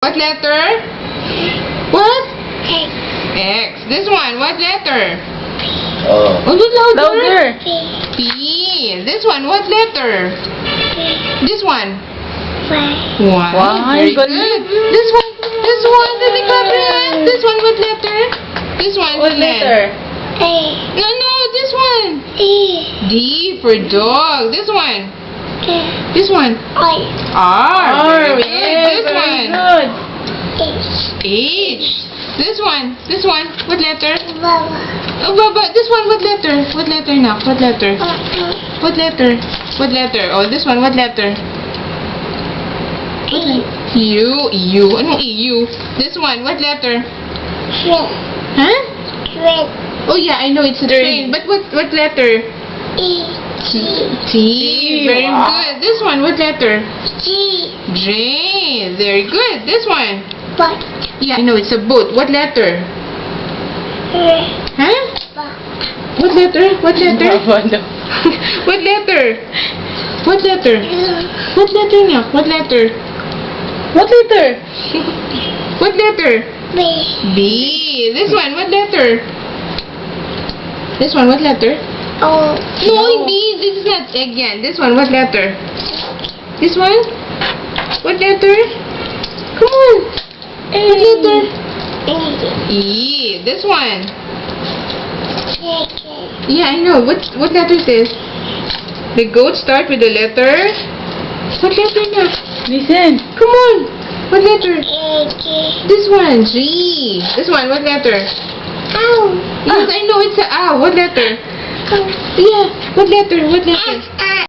What letter? What? X. X. This one, what letter? Oh. A little louder. Louder. B. P. This one, what letter? B. This one. Y. One. Wow, Very good. good. This one. Let me clap your hands. This one, what letter? This one. What letter? A. No, this one. E. D for dog. This one. D. This one. I. R. Very good. yes, This very one. good. H. H. This one. This one. What letter? Baba. Oh, Baba. This one. What letter? What letter now? What letter? What letter? What letter? Oh, this one. What letter? E. U. U. Ano EU? This one. What letter? Train. Huh? Train. Oh yeah, I know it's a train. But what letter? E. G. T. Very Wow. good. This one. What letter? G. J. Very good. This one. But. Yeah, I know it's a boat. What letter? R. Huh? Ba. What letter? What letter? Baba daw. What letter? What letter? L. What letter niya? What letter? What letter? What letter? B. B. This one, what letter? This one, what letter? O. No, B. This is not again. This one, what letter? This one? What letter? Come on. What letter? E. E. This one. J. K. Yeah, I know. What letter is this? The goat start with the letter. What letter na? Listen. Come on. What letter? A. G. This one. G. This one. What letter? Ow. Yes, I know it's a ow. What letter? Go. Yeah. What letter? What letter? S.